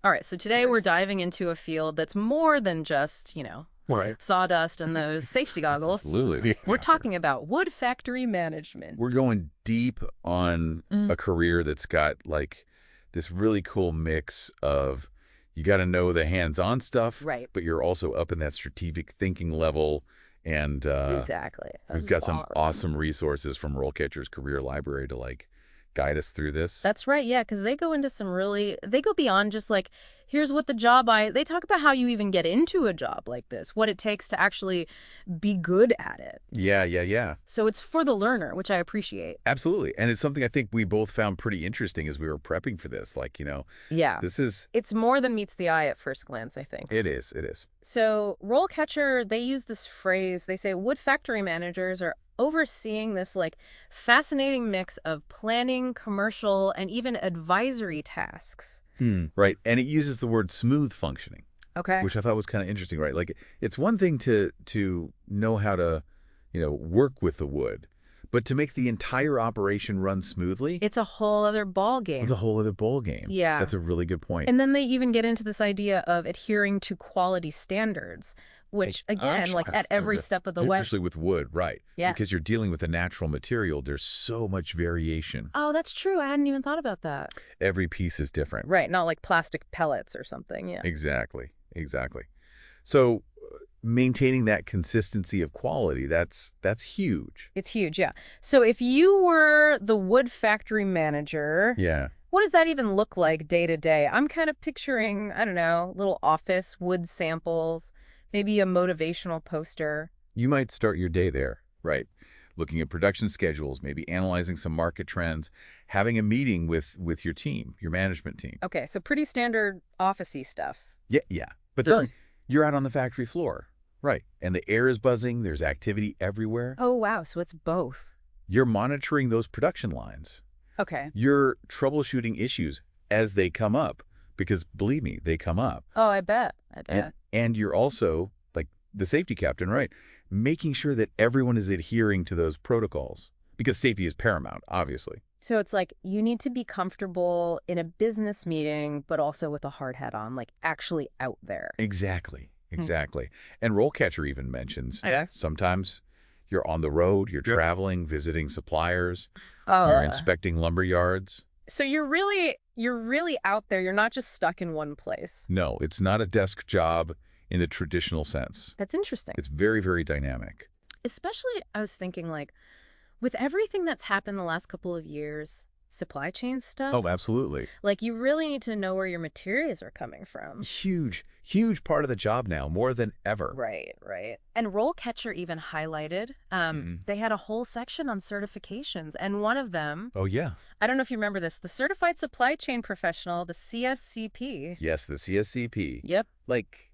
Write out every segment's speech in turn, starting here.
All right, so today we're diving into a field that's more than just, Right. sawdust and those safety goggles. Absolutely. We're talking about wood factory management. We're going deep on Mm. a career that's got like this really cool mix of you got to know the hands-on stuff, Right. but you're also up in that strategic thinking level. And Exactly. we've got some awesome resources from RoleCatcher's Career Library to like guide us through this. That's right, yeah, because they go into they go beyond just like, here's what they talk about how you even get into a job like this, what it takes to actually be good at it. Yeah. So it's for the learner, which I appreciate. Absolutely. And it's something I think we both found pretty interesting as we were prepping for this. Like, Yeah. this is... It's more than meets the eye at first glance, I think. It is. So RoleCatcher, they use this phrase, they say wood factory managers are overseeing this like fascinating mix of planning, commercial, and even advisory tasks. Right. And it uses the word smooth functioning, Okay. which I thought was kind of interesting, right? Like it's one thing to know how to, work with the wood, but to make the entire operation run smoothly, It's a whole other ball game. it's a whole other ball game. Yeah. That's a really good point. And then they even get into this idea of adhering to quality standards, which again, like at every step of the way. Especially with wood, right? Yeah. Because you're dealing with a natural material, there's so much variation. Oh, that's true. I hadn't even thought about that. Every piece is different. Right. Not like plastic pellets or something. Yeah. Exactly. So maintaining that consistency of quality, that's huge. It's huge. Yeah. So if you were the wood factory manager, Yeah. what does that even look like day to day? I'm kind of picturing, I don't know, little office, wood samples, maybe a motivational poster. You might start your day there, right? Looking at production schedules, maybe analyzing some market trends, having a meeting with your team, your management team. Okay, so pretty standard office-y stuff. Yeah. But then you're out on the factory floor, right? And the air is buzzing, there's activity everywhere. Oh, wow. So it's both. You're monitoring those production lines. Okay. You're troubleshooting issues as they come up, because believe me, they come up. Oh, I bet. And you're also, like the safety captain, right, making sure that everyone is adhering to those protocols, because safety is paramount, obviously. So it's like you need to be comfortable in a business meeting, but also with a hard hat on, like actually out there. Exactly. And RoleCatcher even mentions sometimes you're on the road, you're traveling, visiting suppliers, you're inspecting lumber yards. So you're really out there. You're not just stuck in one place. No, it's not a desk job in the traditional sense. That's interesting. It's very, very dynamic. Especially, I was thinking, like, with everything that's happened the last couple of years, supply chain stuff. Oh, absolutely. Like, you really need to know where your materials are coming from. Huge part of the job now, more than ever. Right. And RoleCatcher even highlighted, they had a whole section on certifications. And one of them, Oh, yeah. I don't know if you remember this, the Certified Supply Chain Professional, the CSCP. Yes, the CSCP. Yep. Like,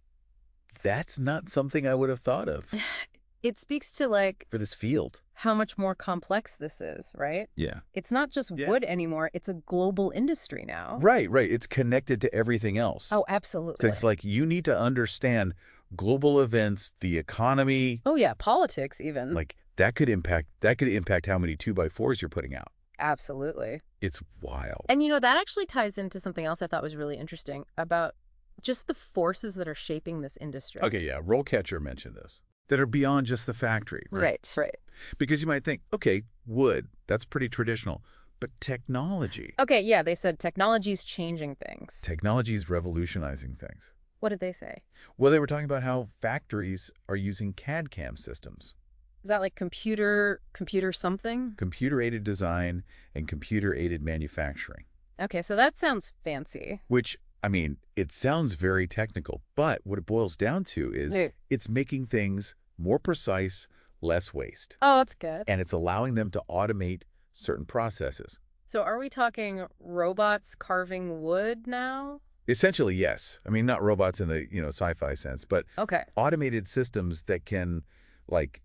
that's not something I would have thought of It speaks to, like, for this field. how much more complex this is, right? Yeah. It's not just wood anymore. It's a global industry now. Right. It's connected to everything else. Oh, So absolutely. it's like you need to understand global events, the economy. Oh, yeah, politics even. Like that could impact how many 2x4s you're putting out. Absolutely. It's wild. And, that actually ties into something else I thought was really interesting about just the forces that are shaping this industry. Okay, yeah, RoleCatcher mentioned this. That are beyond just the factory. Right. Because you might think, okay, wood, that's pretty traditional. But technology. Okay, yeah, they said technology's changing things. Technology is revolutionizing things. What did they say? Well, they were talking about how factories are using CAD/CAM systems. Is that like computer something? Computer-aided design and computer-aided manufacturing. Okay, so that sounds fancy. Which, I mean, it sounds very technical, but what it boils down to is it's making things more precise, less waste. Oh, that's good. And it's allowing them to automate certain processes. So are we talking robots carving wood now? Essentially, yes. I mean, not robots in the, sci-fi sense, but automated systems that can, like,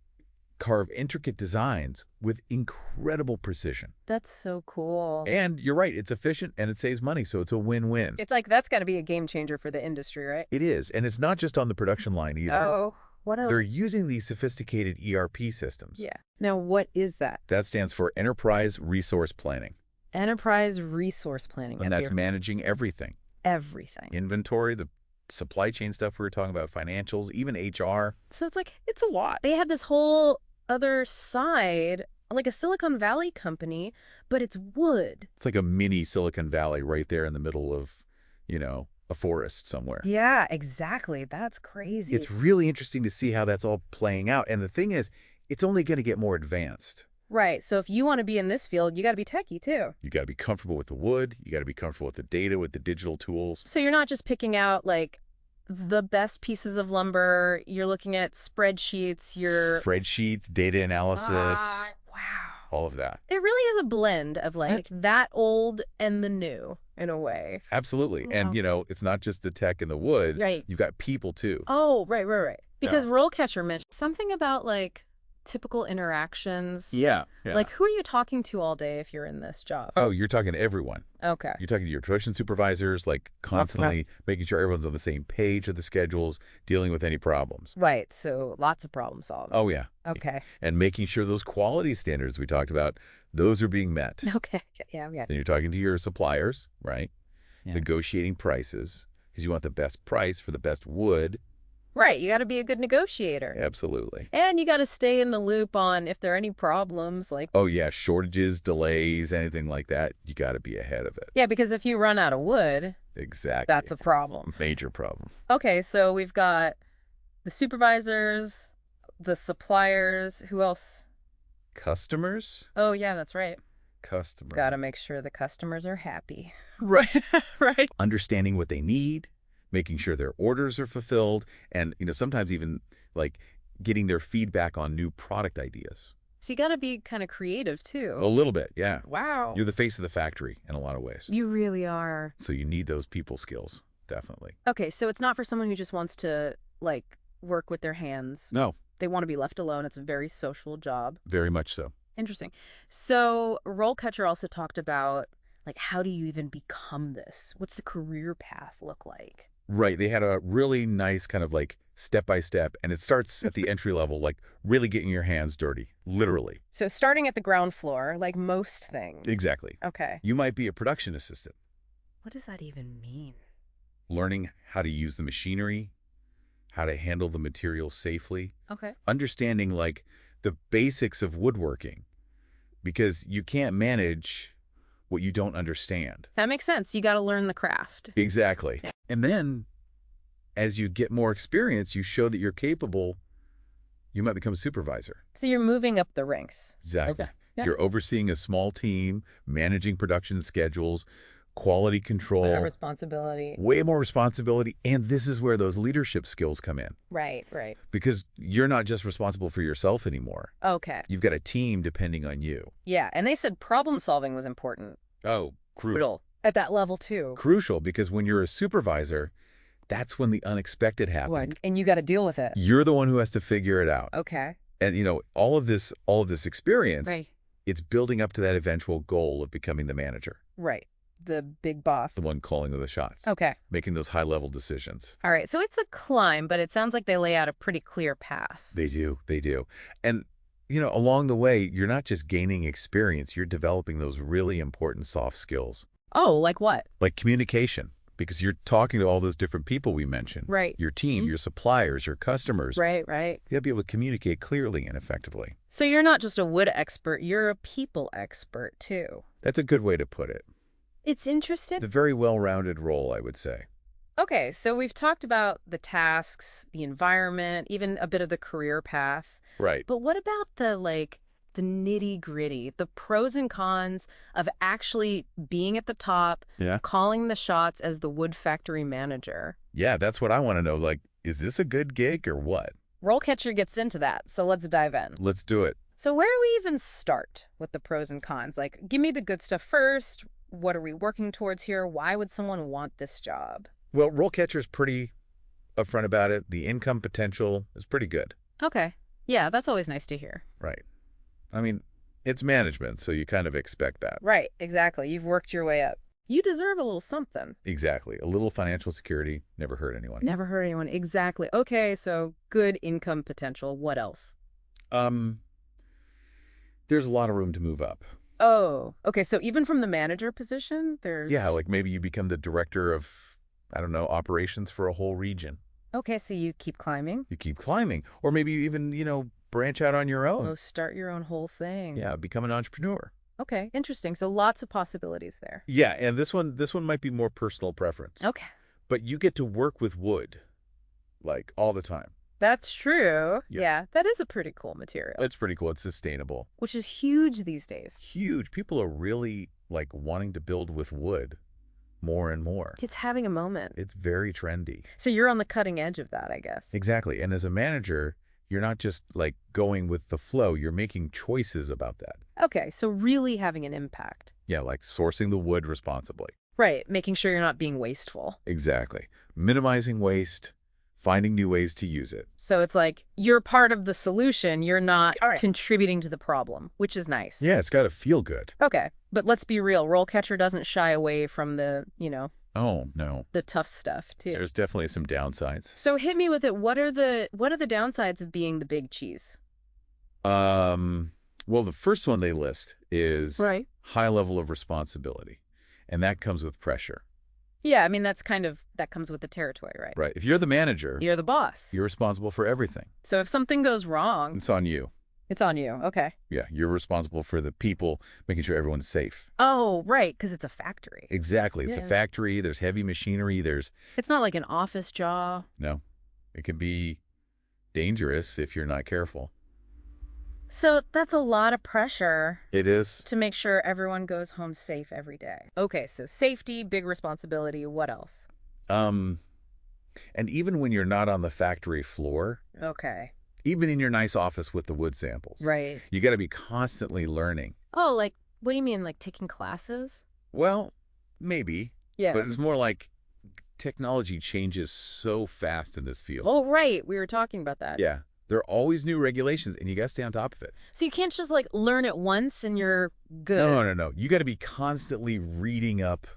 carve intricate designs with incredible precision. That's so cool. And you're right, it's efficient and it saves money, so it's a win-win. It's like that's got to be a game changer for the industry, right? It is, and it's not just on the production line either. Oh, what else? They're using these sophisticated ERP systems. Yeah. Now, what is that? That stands for Enterprise Resource Planning. Enterprise Resource Planning. And that's managing everything. everything. Inventory, the supply chain stuff we were talking about, financials, even HR. So it's like, it's a lot. They had this whole other side, like a Silicon Valley company, but it's wood. It's like a mini Silicon Valley right there in the middle of, a forest somewhere. Yeah, exactly. That's crazy. It's really interesting to see how that's all playing out. And the thing is, it's only going to get more advanced. Right. So if you want to be in this field, you got to be techie too. You got to be comfortable with the wood. You got to be comfortable with the data, with the digital tools. So you're not just picking out like the best pieces of lumber. You're looking at spreadsheets. Spreadsheets, data analysis. Wow. All of that. It really is a blend of like that old and the new in a way. Absolutely. Wow. And, it's not just the tech and the wood. Right. You've got people too. Oh, right. Because RoleCatcher mentioned something about like typical interactions. Yeah. Like, who are you talking to all day if you're in this job? Oh, you're talking to everyone. Okay. You're talking to your production supervisors, like constantly making sure everyone's on the same page of the schedules, dealing with any problems. Right. So lots of problem solving. Oh, yeah. Okay. And making sure those quality standards we talked about, those are being met. Okay. Yeah. Then you're talking to your suppliers, right? Yeah. Negotiating prices because you want the best price for the best wood. Right. You got to be a good negotiator. Absolutely. And you got to stay in the loop on if there are any problems like... Oh, yeah. Shortages, delays, anything like that. You got to be ahead of it. Yeah, because if you run out of wood... Exactly. That's a problem. Major problem. Okay, so we've got the supervisors, the suppliers. Who else? Customers? Oh, yeah, that's right. Customers. Got to make sure the customers are happy. Right. Right. Understanding what they need. Making sure their orders are fulfilled, and sometimes even like getting their feedback on new product ideas. So you got to be kind of creative too. A little bit, yeah. Wow. You're the face of the factory in a lot of ways. You really are. So you need those people skills, definitely. Okay, so it's not for someone who just wants to like work with their hands. No. They want to be left alone. It's a very social job. Very much so. Interesting. So RoleCatcher also talked about like how do you even become this? What's the career path look like? Right. They had a really nice kind of like step-by-step, and it starts at the entry level, like really getting your hands dirty, literally. So starting at the ground floor, like most things. Exactly. Okay. You might be a production assistant. What does that even mean? Learning how to use the machinery, how to handle the materials safely. Okay. Understanding like the basics of woodworking, because you can't manage what you don't understand. That makes sense. You got to learn the craft. Exactly. And then as you get more experience, you show that you're capable, you might become a supervisor. So you're moving up the ranks. Exactly. Okay. Yeah. You're overseeing a small team, managing production schedules, quality control. Responsibility. Way more responsibility. And this is where those leadership skills come in. Right. Because you're not just responsible for yourself anymore. Okay. You've got a team depending on you. Yeah. And they said problem solving was important. Oh, crucial. At that level too. Crucial, because when you're a supervisor, that's when the unexpected happens. And you got to deal with it. You're the one who has to figure it out. Okay. And all of this experience, right. It's building up to that eventual goal of becoming the manager. Right. The big boss. The one calling the shots. Okay. Making those high-level decisions. All right. So it's a climb, but it sounds like they lay out a pretty clear path. They do. And, along the way, you're not just gaining experience, you're developing those really important soft skills. Oh, like what? Like communication, because you're talking to all those different people we mentioned. Right. Your team, your suppliers, your customers. Right. You have to be able to communicate clearly and effectively. So you're not just a wood expert, you're a people expert too. That's a good way to put it. It's interesting. It's a very well-rounded role, I would say. Okay, so we've talked about the tasks, the environment, even a bit of the career path. Right. But what about the nitty-gritty, the pros and cons of actually being at the top, calling the shots as the wood factory manager? Yeah, that's what I want to know. Like, is this a good gig or what? RoleCatcher gets into that, so let's dive in. Let's do it. So where do we even start with the pros and cons? Like, give me the good stuff first. What are we working towards here? Why would someone want this job? Well, RoleCatcher's pretty upfront about it. The income potential is pretty good. Okay. Yeah, that's always nice to hear. Right. I mean, it's management, so you kind of expect that. Right, exactly. You've worked your way up. You deserve a little something. Exactly. A little financial security never hurt anyone. Never hurt anyone. Exactly. Okay, so good income potential. What else? There's a lot of room to move up. Oh, okay. So even from the manager position, there's... Yeah, like maybe you become the director of I don't know, operations for a whole region. Okay, so you keep climbing? You keep climbing. Or maybe you even, branch out on your own. Oh, start your own whole thing. Yeah, become an entrepreneur. Okay, interesting. So lots of possibilities there. Yeah, and this one might be more personal preference. Okay. But you get to work with wood, like, all the time. That's true. Yeah. Yeah, that is a pretty cool material. It's pretty cool. It's sustainable. Which is huge these days. Huge. People are really, like, wanting to build with wood more and more. It's having a moment. It's very trendy. So you're on the cutting edge of that, I guess. Exactly. And as a manager, you're not just, like, going with the flow. You're making choices about that. Okay, so really having an impact. Yeah, like sourcing the wood responsibly. Right, making sure you're not being wasteful. Exactly. Minimizing waste, finding new ways to use it. So it's like you're part of the solution, you're not contributing to the problem, which is nice. Yeah, it's got to feel good. Okay, but let's be real. RoleCatcher doesn't shy away from the, Oh, no. the tough stuff, too. There's definitely some downsides. So hit me with it. What are the downsides of being the big cheese? Well, the first one they list is Right. high level of responsibility, and that comes with pressure. Yeah, I mean, that comes with the territory, right? Right. If you're the manager, You're the boss. you're responsible for everything. So if something goes wrong, It's on you. it's on you. Okay. Yeah, you're responsible for the people, making sure everyone's safe. Oh, right, because it's a factory. Exactly. It's a Yeah. factory. There's heavy machinery. It's not like an office job. No, it can be dangerous if you're not careful. So that's a lot of pressure It is. to make sure everyone goes home safe every day. Okay, so safety, big responsibility. What else? And even when you're not on the factory floor, Okay. even in your nice office with the wood samples, Right. you got to be constantly learning. Oh, like, what do you mean, like taking classes? Well, maybe, Yeah. but it's more like technology changes so fast in this field. Oh, right. We were talking about that. Yeah. There are always new regulations, and you got to stay on top of it. So you can't just like learn it once and you're good. No. You got to be constantly reading up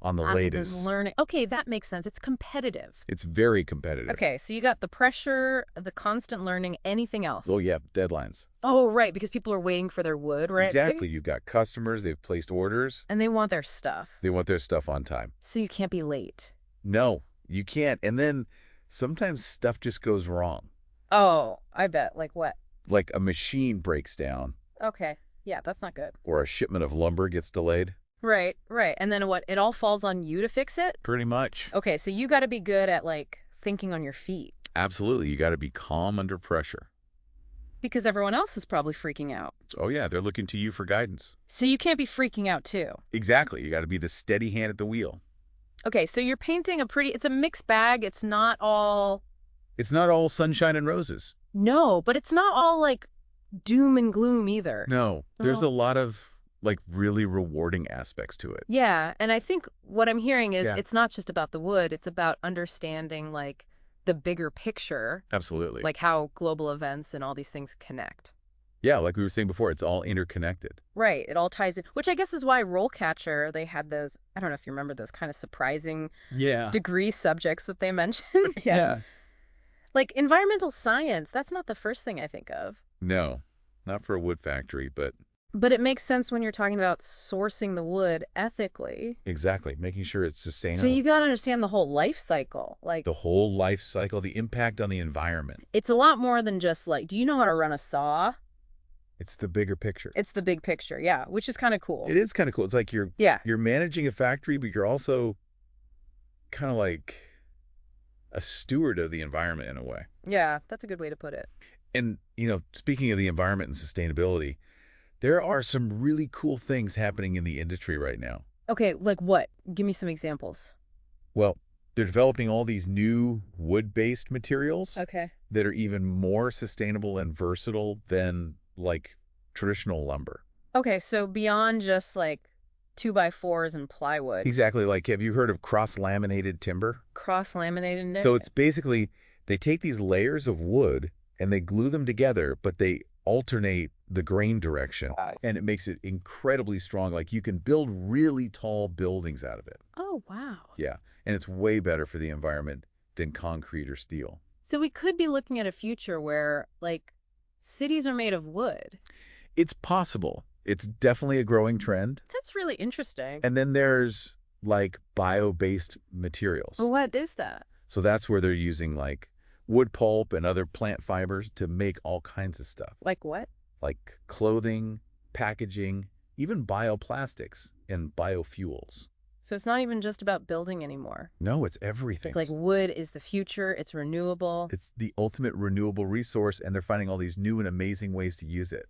on the latest. Learning. Okay, that makes sense. It's competitive. It's very competitive. Okay, so you got the pressure, the constant learning, anything else? Oh, yeah, deadlines. Oh, right, because people are waiting for their wood, right? Exactly. You've got customers, they've placed orders. And they want their stuff. They want their stuff on time. So you can't be late. No, you can't. And then sometimes stuff just goes wrong. Oh, I bet. Like what? Like a machine breaks down. Okay. Yeah, that's not good. Or a shipment of lumber gets delayed. Right. And then what? It all falls on you to fix it? Pretty much. Okay, so you got to be good at like thinking on your feet. Absolutely. You got to be calm under pressure. Because everyone else is probably freaking out. Oh, yeah, they're looking to you for guidance. So you can't be freaking out too. Exactly. You got to be the steady hand at the wheel. Okay, so you're painting it's a mixed bag. It's not all sunshine and roses. No, but it's not all like doom and gloom either. No, there's a lot of like really rewarding aspects to it. Yeah, and I think what I'm hearing is Yeah. it's not just about the wood, it's about understanding like the bigger picture, Absolutely. like how global events and all these things connect. Yeah, like we were saying before, it's all interconnected. Right, it all ties in, which I guess is why RoleCatcher, they had those, I don't know if you remember those kind of surprising degree subjects that they mentioned. Yeah. Like environmental science, that's not the first thing I think of. No, not for a wood factory, but But it makes sense when you're talking about sourcing the wood ethically. exactly, making sure it's sustainable. So you got to understand the whole life cycle. Like The whole life cycle, the impact on the environment. it's a lot more than just like, do you know how to run a saw? It's the bigger picture. It's the big picture, yeah, which is kind of cool. It is kind of cool. It's like you're managing a factory, but you're also kind of like a steward of the environment in a way. Yeah, that's a good way to put it. And, speaking of the environment and sustainability, there are some really cool things happening in the industry right now. Okay, like what? Give me some examples. Well, they're developing all these new wood-based materials Okay. that are even more sustainable and versatile than like traditional lumber. Okay, so beyond just like 2x4s and plywood. Exactly. Like, have you heard of cross-laminated timber? Cross-laminated. So it's basically, they take these layers of wood and they glue them together, but they alternate the grain direction. And it makes it incredibly strong. Like, you can build really tall buildings out of it. Oh, wow. Yeah. And it's way better for the environment than concrete or steel. So we could be looking at a future where like cities are made of wood. It's possible. It's definitely a growing trend. That's really interesting. And then there's like bio-based materials. What is that? So that's where they're using like wood pulp and other plant fibers to make all kinds of stuff, Like what? like clothing, packaging, even bioplastics and biofuels. So it's not even just about building anymore. No, it's everything. Like wood is the future, it's renewable. It's the ultimate renewable resource, and they're finding all these new and amazing ways to use it.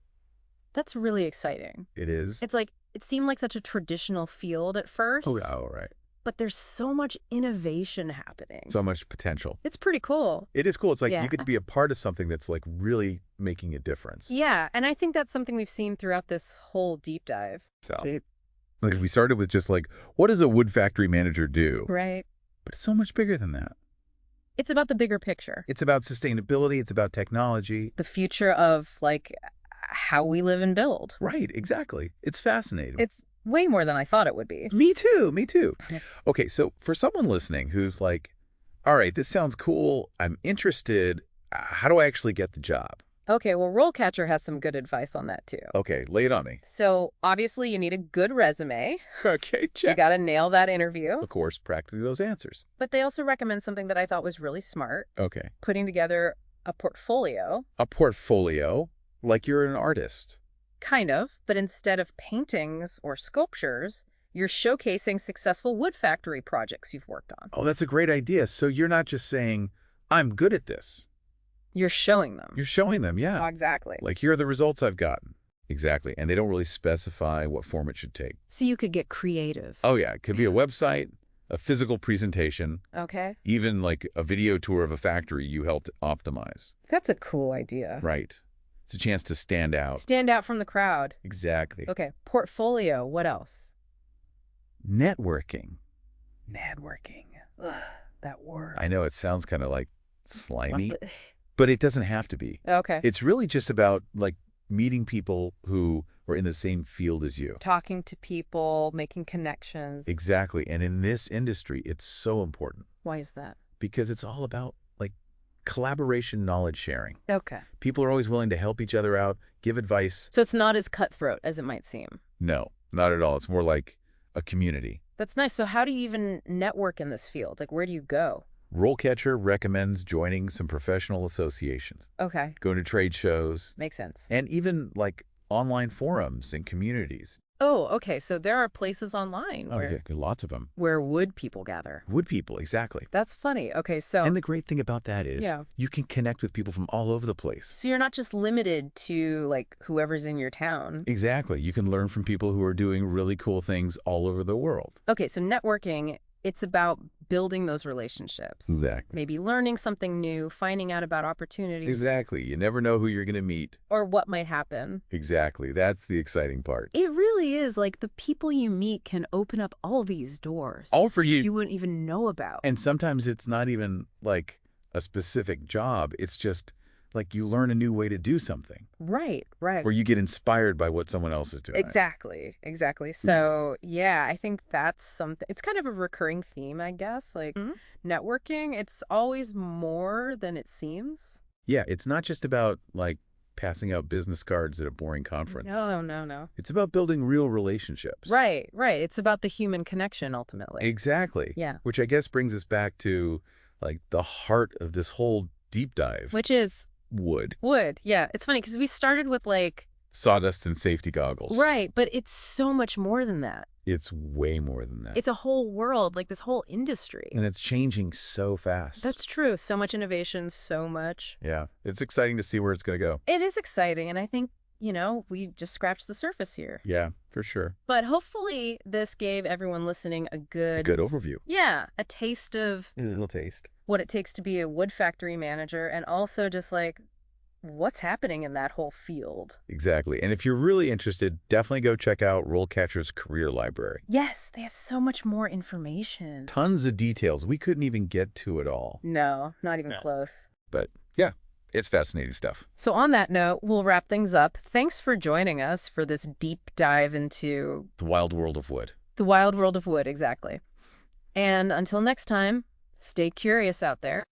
That's really exciting. It is. It's like, it seemed like such a traditional field at first. Oh, yeah, all right. But there's so much innovation happening. So much potential. It's pretty cool. It is cool. It's like Yeah. you get to be a part of something that's like really making a difference. Yeah, and I think that's something we've seen throughout this whole deep dive. So, like we started with just like, what does a wood factory manager do? Right. But it's so much bigger than that. It's about the bigger picture. It's about sustainability. It's about technology. The future of, like, how we live and build. Right, exactly. It's fascinating. It's way more than I thought it would be. Me too, me too. Yeah. Okay, so for someone listening who's like, all right, this sounds cool. I'm interested. How do I actually get the job? Okay, well, RoleCatcher has some good advice on that, too. Okay, lay it on me. So, obviously, you need a good resume. Okay, You check. got to nail that interview. Of course, practically those answers. But they also recommend something that I thought was really smart, Okay. putting together a portfolio, A portfolio, like you're an artist. kind of, but instead of paintings or sculptures, you're showcasing successful wood factory projects you've worked on. Oh, that's a great idea. So you're not just saying, I'm good at this. You're showing them. You're showing them, yeah. Exactly. Like, here are the results I've gotten. Exactly. And they don't really specify what form it should take. So you could get creative. Oh, yeah. It could be a website, a physical presentation, Okay. even like a video tour of a factory you helped optimize. That's a cool idea. Right. It's a chance to stand out. Stand out from the crowd. Exactly. Okay. Portfolio. What else? Networking. Networking. Ugh, that word. I know it sounds kind of like slimy, What the- but it doesn't have to be. Okay. It's really just about like meeting people who are in the same field as you. Talking to people, making connections. Exactly. And in this industry, it's so important Why is that? because it's all about like collaboration, knowledge sharing. Okay. People are always willing to help each other out, give advice. So it's not as cutthroat as it might seem. No, not at all. It's more like a community. That's nice. So how do you even network in this field? Like, where do you go? RoleCatcher recommends joining some professional associations, Okay. going to trade shows, Makes sense. and even like online forums and communities. Oh, okay. So there are places online Oh, yeah, lots of them. where wood people gather. Wood people, exactly. That's funny. Okay, so And the great thing about that is Yeah. you can connect with people from all over the place. so you're not just limited to like whoever's in your town. Exactly. You can learn from people who are doing really cool things all over the world. Okay, so networking, it's about building those relationships. Exactly. Maybe learning something new, finding out about opportunities. Exactly. You never know who you're going to meet. Or what might happen. Exactly. That's the exciting part. It really is like the people you meet can open up all these doors. All for you. You wouldn't even know about. And sometimes it's not even like a specific job. It's just like you learn a new way to do something. Right, right. Or you get inspired by what someone else is doing. Exactly, exactly. So, yeah, I think that's something. It's kind of a recurring theme, I guess. Like networking, it's always more than it seems. Yeah, it's not just about like passing out business cards at a boring conference. No. It's about building real relationships. Right, right. It's about the human connection ultimately. Exactly. Yeah. Which I guess brings us back to like the heart of this whole deep dive. Which is Wood. wood. Yeah, it's funny because we started with like, Sawdust and safety goggles. right, but it's so much more than that. It's way more than that. It's a whole world, like this whole industry. And it's changing so fast. That's true. So much innovation, so much. Yeah. It's exciting to see where it's going to go. It is exciting, and I think, we just scratched the surface here. Yeah, for sure. But hopefully this gave everyone listening a good overview. Yeah, a taste of A little taste. what it takes to be a wood factory manager, and also just like what's happening in that whole field. Exactly. And if you're really interested, definitely go check out RoleCatcher's Career Library. Yes, they have so much more information. Tons of details. We couldn't even get to it all. No, not even close. But yeah, it's fascinating stuff. So on that note, we'll wrap things up. Thanks for joining us for this deep dive into The wild world of wood. the wild world of wood, exactly. And until next time, stay curious out there.